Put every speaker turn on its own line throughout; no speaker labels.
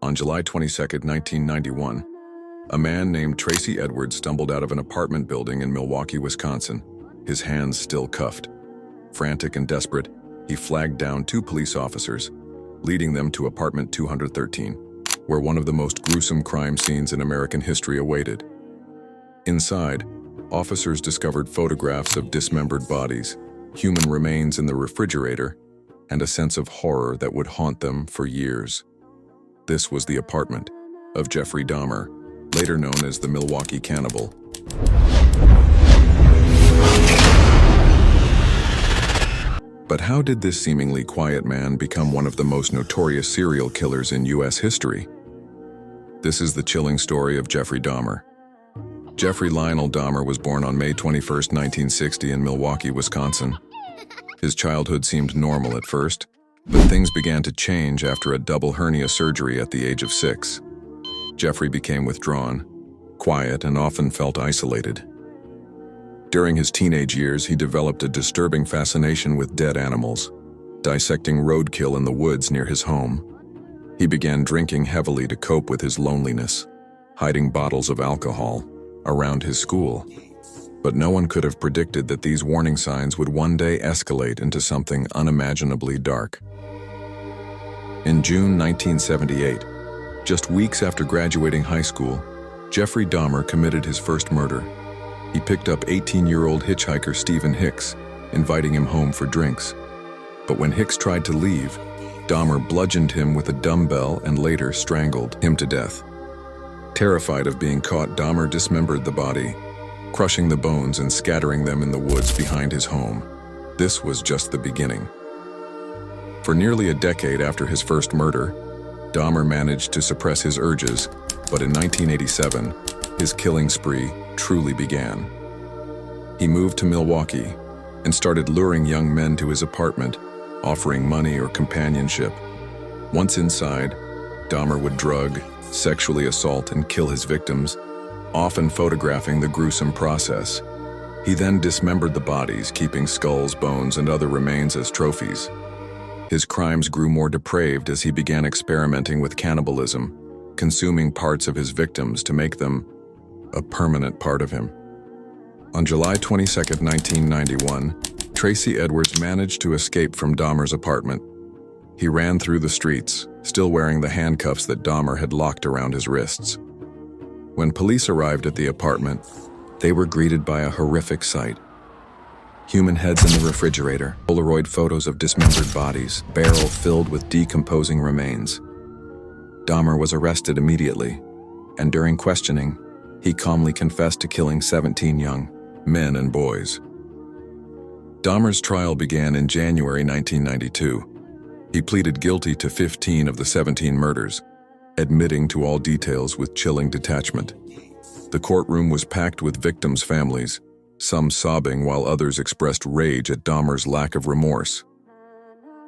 On July 22, 1991, a man named Tracy Edwards stumbled out of an apartment building in Milwaukee, Wisconsin, his hands still cuffed. Frantic and desperate, he flagged down two police officers, leading them to apartment 213, where one of the most gruesome crime scenes in American history awaited. Inside, officers discovered photographs of dismembered bodies, human remains in the refrigerator, and a sense of horror that would haunt them for years. This was the apartment of Jeffrey Dahmer, later known as the Milwaukee Cannibal. But how did this seemingly quiet man become one of the most notorious serial killers in U.S. history? This is the chilling story of Jeffrey Dahmer. Jeffrey Lionel Dahmer was born on May 21, 1960 in Milwaukee, Wisconsin. His childhood seemed normal at first, but things began to change after a double hernia surgery at the age of 6. Jeffrey became withdrawn, quiet, and often felt isolated. During his teenage years, he developed a disturbing fascination with dead animals, dissecting roadkill in the woods near his home. He began drinking heavily to cope with his loneliness, hiding bottles of alcohol around his school. But no one could have predicted that these warning signs would one day escalate into something unimaginably dark. In June 1978, just weeks after graduating high school, Jeffrey Dahmer committed his first murder. He picked up 18-year-old hitchhiker Stephen Hicks, inviting him home for drinks. But when Hicks tried to leave, Dahmer bludgeoned him with a dumbbell and later strangled him to death. Terrified of being caught, Dahmer dismembered the body, crushing the bones and scattering them in the woods behind his home. This was just the beginning. For nearly a decade after his first murder, Dahmer managed to suppress his urges, but in 1987, his killing spree truly began. He moved to Milwaukee and started luring young men to his apartment, offering money or companionship. Once inside, Dahmer would drug, sexually assault, and kill his victims, often photographing the gruesome process. He then dismembered the bodies, keeping skulls, bones, and other remains as trophies. His crimes grew more depraved as he began experimenting with cannibalism, consuming parts of his victims to make them a permanent part of him. On July 22, 1991, Tracy Edwards managed to escape from Dahmer's apartment. He ran through the streets, still wearing the handcuffs that Dahmer had locked around his wrists. When police arrived at the apartment, they were greeted by a horrific sight. Human heads in the refrigerator, Polaroid photos of dismembered bodies, barrel filled with decomposing remains. Dahmer was arrested immediately, and during questioning, he calmly confessed to killing 17 young men and boys. Dahmer's trial began in January 1992. He pleaded guilty to 15 of the 17 murders, admitting to all details with chilling detachment. The courtroom was packed with victims' families, some sobbing while others expressed rage at Dahmer's lack of remorse.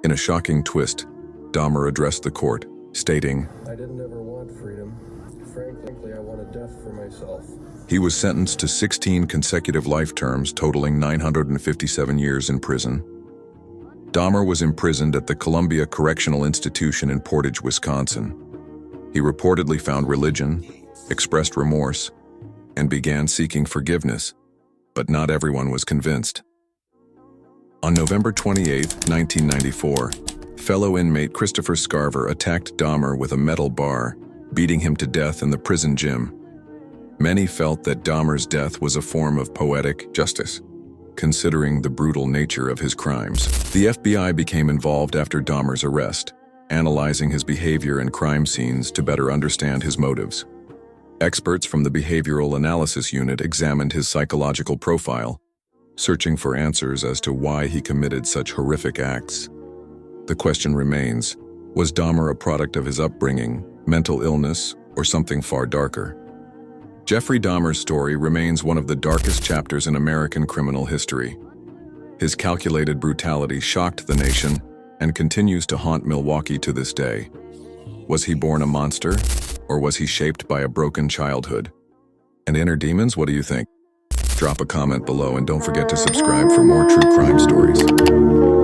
In a shocking twist, Dahmer addressed the court, stating,
"I didn't ever want freedom. Frankly, I wanted death for myself."
He was sentenced to 16 consecutive life terms, totaling 957 years in prison. Dahmer was imprisoned at the Columbia Correctional Institution in Portage, Wisconsin. He reportedly found religion, expressed remorse, and began seeking forgiveness, but not everyone was convinced. On November 28, 1994, fellow inmate Christopher Scarver attacked Dahmer with a metal bar, beating him to death in the prison gym. Many felt that Dahmer's death was a form of poetic justice, considering the brutal nature of his crimes. The FBI became involved after Dahmer's arrest, analyzing his behavior and crime scenes to better understand his motives. Experts from the Behavioral Analysis Unit examined his psychological profile, searching for answers as to why he committed such horrific acts. The question remains, was Dahmer a product of his upbringing, mental illness, or something far darker? Jeffrey Dahmer's story remains one of the darkest chapters in American criminal history. His calculated brutality shocked the nation and continues to haunt Milwaukee to this day. Was he born a monster, or was he shaped by a broken childhood? And inner demons, what do you think? Drop a comment below and don't forget to subscribe for more true crime stories.